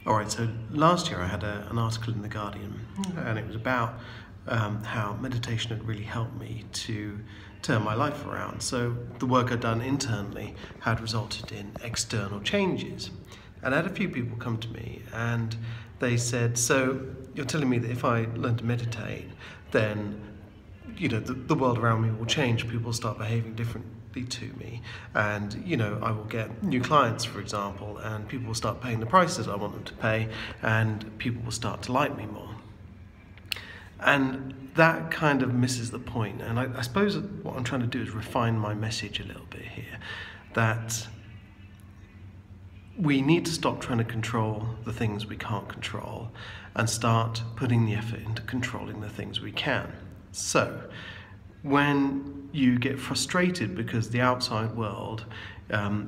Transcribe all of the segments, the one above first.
All right, so last year I had an article in The Guardian, and it was about how meditation had really helped me to turn my life around. So the work I'd done internally had resulted in external changes. And I had a few people come to me and they said, so you're telling me that if I learn to meditate, then the world around me will change, people will start behaving differently to me, and I will get new clients, for example, and people will start paying the prices I want them to pay, and people will start to like me more. And that kind of misses the point. And I suppose what I'm trying to do is refine my message a little bit here, that we need to stop trying to control the things we can't control and start putting the effort into controlling the things we can. So when you get frustrated because the outside world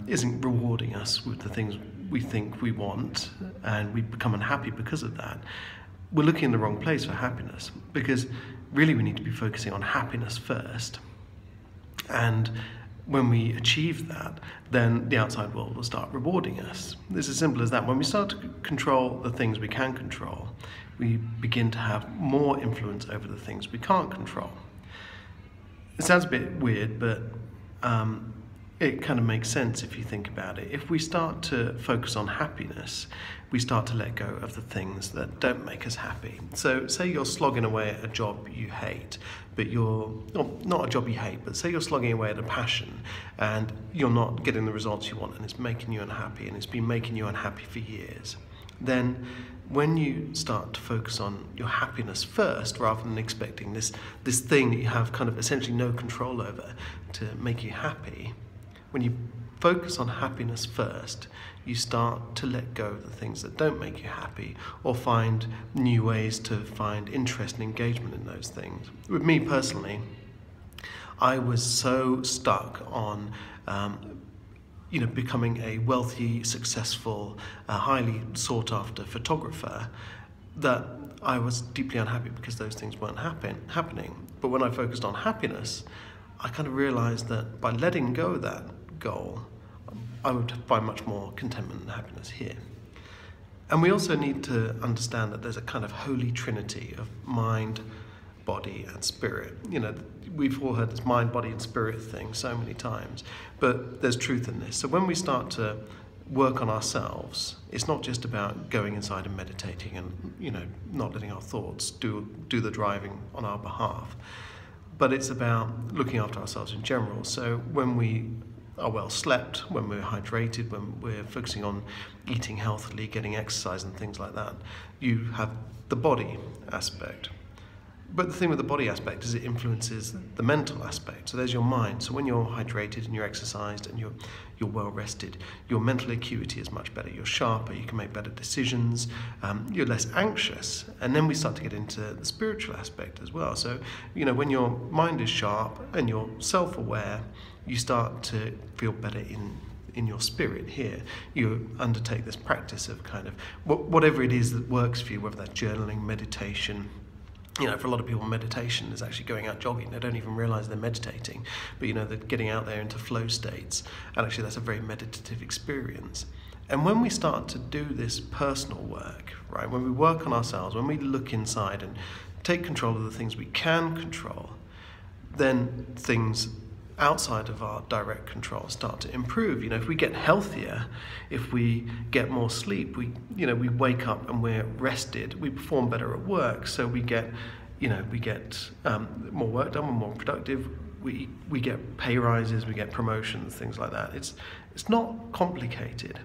isn't rewarding us with the things we think we want, and we become unhappy because of that, we're looking in the wrong place for happiness, because really we need to be focusing on happiness first. And when we achieve that, then the outside world will start rewarding us. It's as simple as that. When we start to control the things we can control, we begin to have more influence over the things we can't control. It sounds a bit weird, but it kind of makes sense if you think about it. If we start to focus on happiness, we start to let go of the things that don't make us happy. So say you're slogging away at a job you hate, but not a job you hate, but say you're slogging away at a passion and you're not getting the results you want, and it's making you unhappy, and it's been making you unhappy for years. Then when you start to focus on your happiness first, rather than expecting this thing that you have kind of essentially no control over to make you happy, when you focus on happiness first, you start to let go of the things that don't make you happy, or find new ways to find interest and engagement in those things. With me personally, I was so stuck on becoming a wealthy, successful, highly sought-after photographer, that I was deeply unhappy because those things weren't happening. But when I focused on happiness, I kind of realized that by letting go of that goal, I would find much more contentment and happiness here. And we also need to understand that there's a kind of holy trinity of mind, body and spirit. We've all heard this mind, body and spirit thing so many times, but there's truth in this. So when we start to work on ourselves, it's not just about going inside and meditating and not letting our thoughts do the driving on our behalf, but it's about looking after ourselves in general. So when we are well slept, when we're hydrated, when we're focusing on eating healthily, getting exercise and things like that, you have the body aspect. But the thing with the body aspect is it influences the mental aspect. So there's your mind. So when you're hydrated and you're exercised and you're well rested, your mental acuity is much better. You're sharper, you can make better decisions, you're less anxious. And then we start to get into the spiritual aspect as well. So, when your mind is sharp and you're self-aware, you start to feel better in your spirit here. You undertake this practice of kind of whatever it is that works for you, whether that's journaling, meditation. For a lot of people, meditation is actually going out jogging. They don't even realize they're meditating, but they're getting out there into flow states, and actually that's a very meditative experience. And when we start to do this personal work, right, when we work on ourselves, when we look inside and take control of the things we can control, then things outside of our direct control start to improve. If we get healthier, if we get more sleep, we wake up and we're rested, we perform better at work, so we get more work done, we're more productive, we get pay rises, we get promotions, things like that. It's not complicated.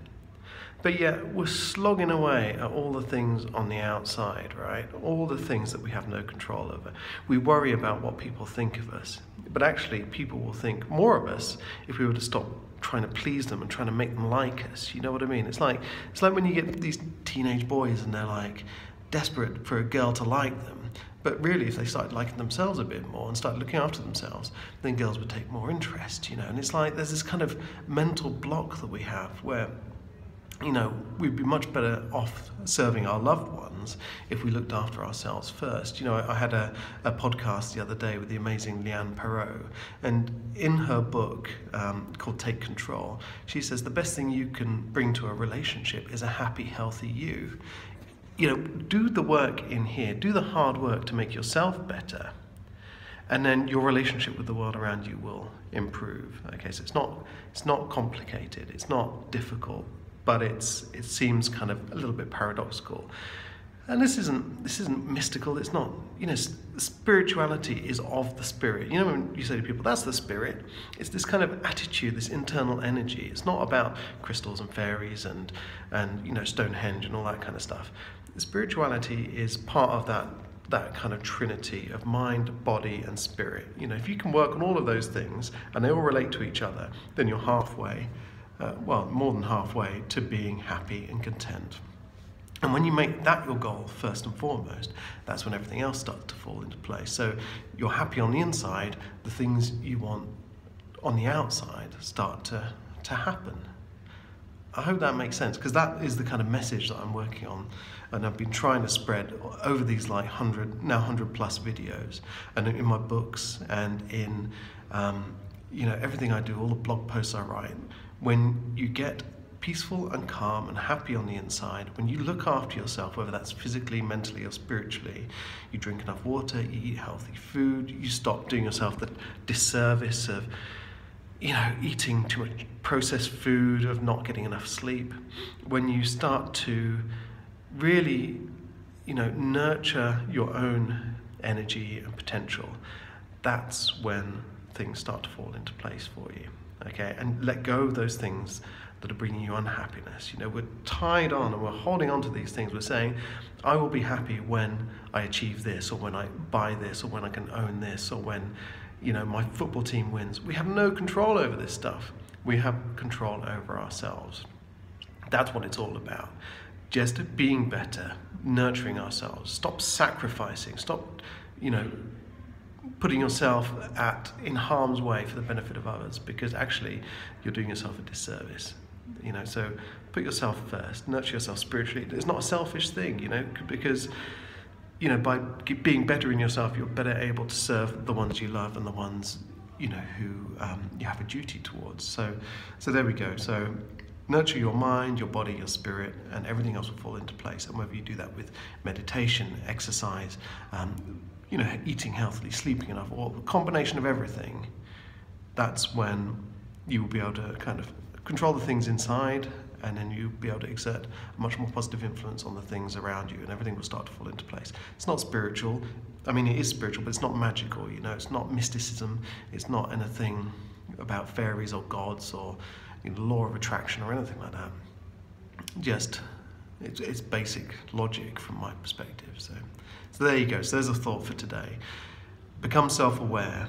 But yet we're slogging away at all the things on the outside, right? All the things that we have no control over. We worry about what people think of us. But actually, people will think more of us if we were to stop trying to please them and trying to make them like us. You know what I mean? It's like when you get these teenage boys and they're like desperate for a girl to like them. But really, if they started liking themselves a bit more and started looking after themselves, then girls would take more interest, And it's like there's this kind of mental block that we have where we'd be much better off serving our loved ones if we looked after ourselves first. I had a podcast the other day with the amazing Leanne Perot, and in her book called Take Control, she says the best thing you can bring to a relationship is a happy, healthy you. Do the work in here, do the hard work to make yourself better, and then your relationship with the world around you will improve. Okay, so it's not complicated, it's not difficult, but it seems kind of a little bit paradoxical. And this isn't mystical. It's not, spirituality is of the spirit. When you say to people, that's the spirit, it's this kind of attitude, this internal energy. It's not about crystals and fairies and Stonehenge and all that kind of stuff. Spirituality is part of that kind of trinity of mind, body, and spirit. If you can work on all of those things and they all relate to each other, then you're halfway, more than halfway, to being happy and content. And when you make that your goal first and foremost, that's when everything else starts to fall into place. So you're happy on the inside, the things you want on the outside start to happen. I hope that makes sense, because that is the kind of message that I'm working on, and I've been trying to spread over these 100 plus videos, and in my books, and in everything I do, all the blog posts I write. When you get peaceful and calm and happy on the inside, when you look after yourself, whether that's physically, mentally, or spiritually, you drink enough water, you eat healthy food, you stop doing yourself the disservice of eating too much processed food, of not getting enough sleep. When you start to really nurture your own energy and potential, that's when things start to fall into place for you. Okay, and let go of those things that are bringing you unhappiness. We're tied on and we're holding on to these things. We're saying, I will be happy when I achieve this, or when I buy this, or when I can own this, or when my football team wins. We have no control over this stuff. We have control over ourselves. That's what it's all about. Just being better, nurturing ourselves. Stop sacrificing. Stop, putting yourself in harm's way for the benefit of others, because actually you're doing yourself a disservice. So put yourself first, nurture yourself spiritually. It's not a selfish thing, because by being better in yourself, you're better able to serve the ones you love and the ones who you have a duty towards. So there we go. So nurture your mind, your body, your spirit, and everything else will fall into place. And whether you do that with meditation, exercise, eating healthily, sleeping enough, or a combination of everything, that's when you will be able to kind of control the things inside, and then you'll be able to exert a much more positive influence on the things around you, and everything will start to fall into place. It's not spiritual. I mean, it is spiritual, but it's not magical, It's not mysticism. It's not anything about fairies or gods or law of attraction or anything like that. Just, it's basic logic from my perspective. So there you go. So there's a thought for today. Become self-aware.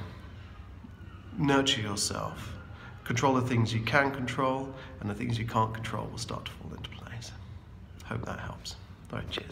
Nurture yourself. Control the things you can control, and the things you can't control will start to fall into place. Hope that helps. All right, cheers.